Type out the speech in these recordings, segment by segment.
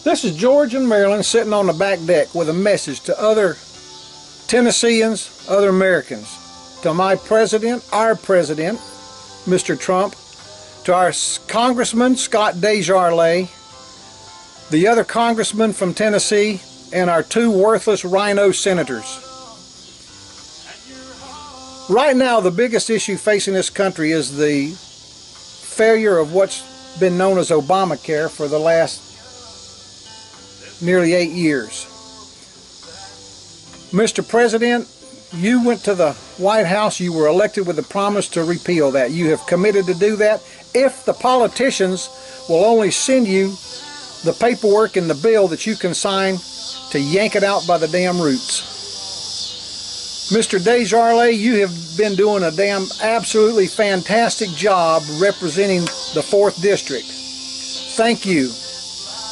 This is George in Maryland sitting on the back deck with a message to other Tennesseans, other Americans, to my president, our president, Mr. Trump, to our Congressman Scott Desjardins, the other congressman from Tennessee, and our two worthless rhino senators. Right now, the biggest issue facing this country is the failure of what's been known as Obamacare for the last nearly 8 years. Mr. President, you went to the White House, you were elected with the promise to repeal that. You have committed to do that if the politicians will only send you the paperwork and the bill that you can sign to yank it out by the damn roots. Mr. Desjardins, you have been doing a damn absolutely fantastic job representing the 4th District. Thank you.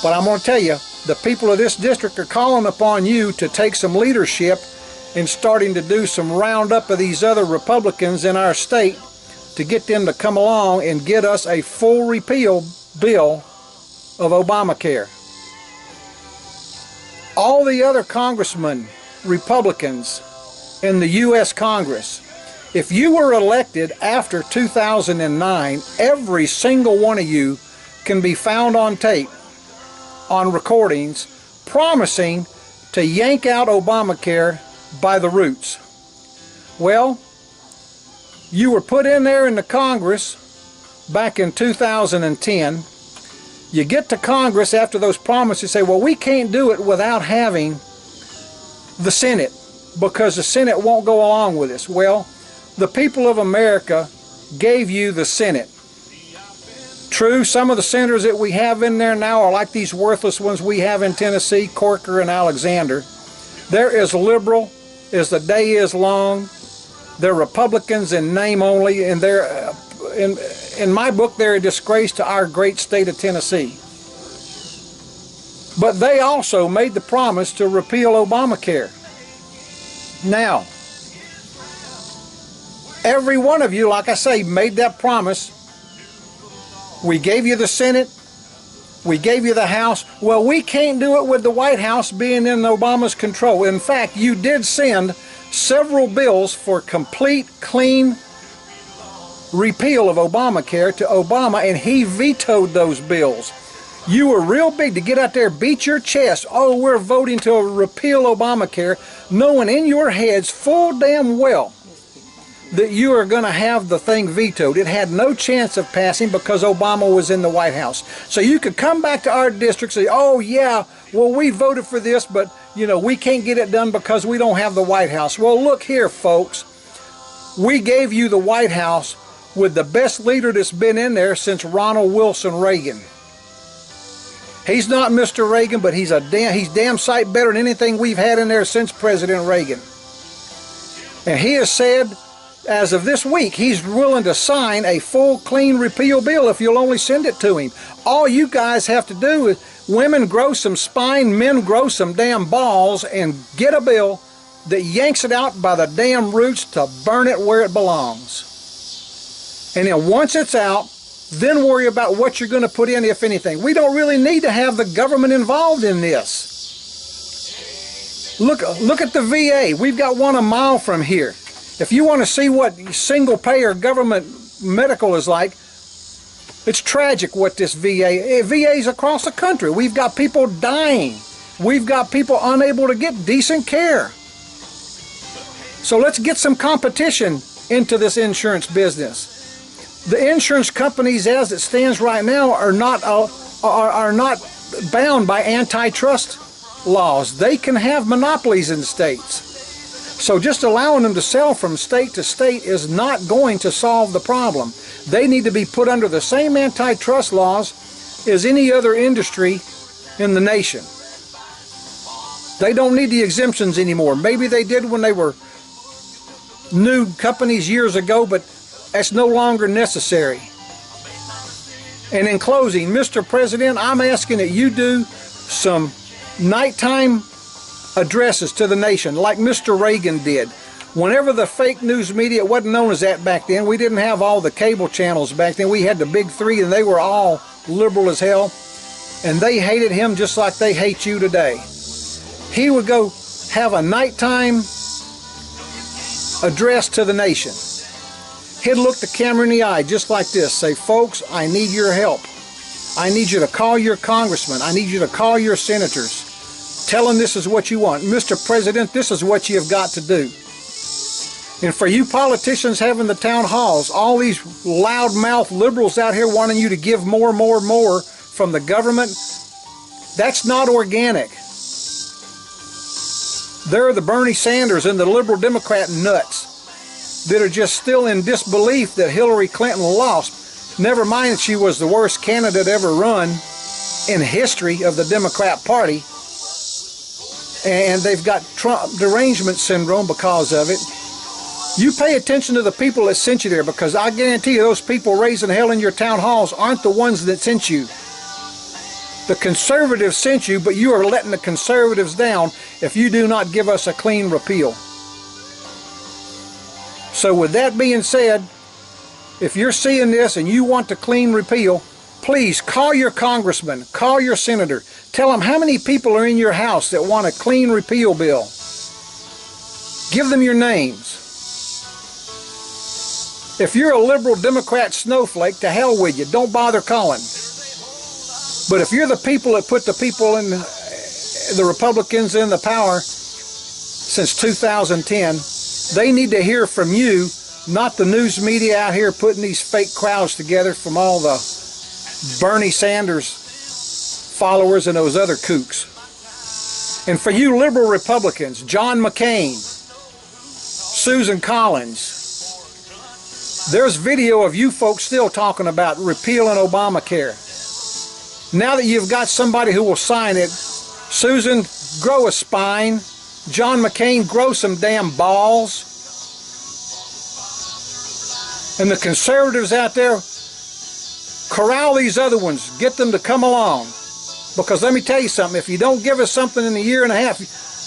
But I'm going to tell you, the people of this district are calling upon you to take some leadership in starting to do some roundup of these other Republicans in our state to get them to come along and get us a full repeal bill of Obamacare. All the other congressmen, Republicans in the U.S. Congress, if you were elected after 2009, every single one of you can be found on tape, on recordings, promising to yank out Obamacare by the roots. Well, you were put in there in the Congress back in 2010. You get to Congress after those promises, say, well, we can't do it without having the Senate because the Senate won't go along with us. Well, the people of America gave you the Senate. True, some of the senators that we have in there now are like these worthless ones we have in Tennessee, Corker and Alexander. They're as liberal as the day is long. They're Republicans in name only, and they're, in my book, they're a disgrace to our great state of Tennessee. But they also made the promise to repeal Obamacare. Now, every one of you, like I say, made that promise. We gave you the Senate, we gave you the House. Well, we can't do it with the White House being in Obama's control. In fact, you did send several bills for complete, clean repeal of Obamacare to Obama, and he vetoed those bills. You were real big to get out there, beat your chest, oh, we're voting to repeal Obamacare, knowing in your heads full damn well that you are going to have the thing vetoed. It had no chance of passing because Obama was in the White House. So you could come back to our district and say, oh yeah, well we voted for this, but you know, we can't get it done because we don't have the White House. Well, look here, folks. We gave you the White House with the best leader that's been in there since Ronald Wilson Reagan. He's not Mr. Reagan, but he's damn sight better than anything we've had in there since President Reagan. And he has said, as of this week, he's willing to sign a full, clean repeal bill if you'll only send it to him. All you guys have to do is, women grow some spine, men grow some damn balls, and get a bill that yanks it out by the damn roots to burn it where it belongs. And then once it's out, then worry about what you're going to put in, if anything. We don't really need to have the government involved in this. Look at the VA. We've got one a mile from here. If you want to see what single-payer government medical is like, it's tragic what this VA's across the country. We've got people dying. We've got people unable to get decent care. So let's get some competition into this insurance business. The insurance companies, as it stands right now, are not bound by antitrust laws. They can have monopolies in states. So just allowing them to sell from state to state is not going to solve the problem. They need to be put under the same antitrust laws as any other industry in the nation. They don't need the exemptions anymore. Maybe they did when they were new companies years ago, but that's no longer necessary. And in closing, Mr. President, I'm asking that you do some nighttime addresses to the nation like Mr. Reagan did. Whenever the fake news media, it wasn't known as that back then. We didn't have all the cable channels back then. We had the big three and they were all liberal as hell. and they hated him just like they hate you today. He would go have a nighttime address to the nation. He'd look the camera in the eye just like this, say, folks, I need your help. I need you to call your congressman. I need you to call your senators. Tell them this is what you want. Mr. President, this is what you have got to do. And for you politicians having the town halls, all these loudmouth liberals out here wanting you to give more from the government, that's not organic. They're the Bernie Sanders and the liberal Democrat nuts that are just still in disbelief that Hillary Clinton lost. Never mind that she was the worst candidate ever run in history of the Democrat Party. And they've got Trump derangement syndrome because of it. You pay attention to the people that sent you there, because I guarantee you those people raising hell in your town halls aren't the ones that sent you. The conservatives sent you, but you are letting the conservatives down if you do not give us a clean repeal. So with that being said, if you're seeing this and you want to clean repeal, please call your congressman, call your senator. Tell them how many people are in your house that want a clean repeal bill. Give them your names. If you're a liberal Democrat snowflake, to hell with you. Don't bother calling. But if you're the people that put the people in, the Republicans in the power since 2010, they need to hear from you, not the news media out here putting these fake crowds together from all the Bernie Sanders followers and those other kooks. And for you liberal Republicans, John McCain, Susan Collins, there's video of you folks still talking about repealing Obamacare. Now that you've got somebody who will sign it, Susan, grow a spine. John McCain, grow some damn balls. And the conservatives out there, corral these other ones. Get them to come along. Because let me tell you something, if you don't give us something in a year and a half,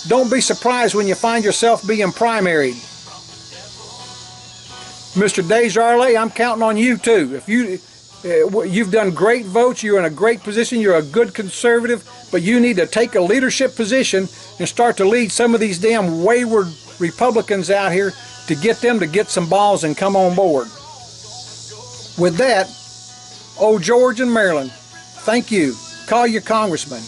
don't be surprised when you find yourself being primaried. Mr. Desjardins, I'm counting on you too. If you've done great votes, you're in a great position, you're a good conservative, but you need to take a leadership position and start to lead some of these damn wayward Republicans out here to get them to get some balls and come on board. With that, old George in Maryland, thank you. Call your congressman.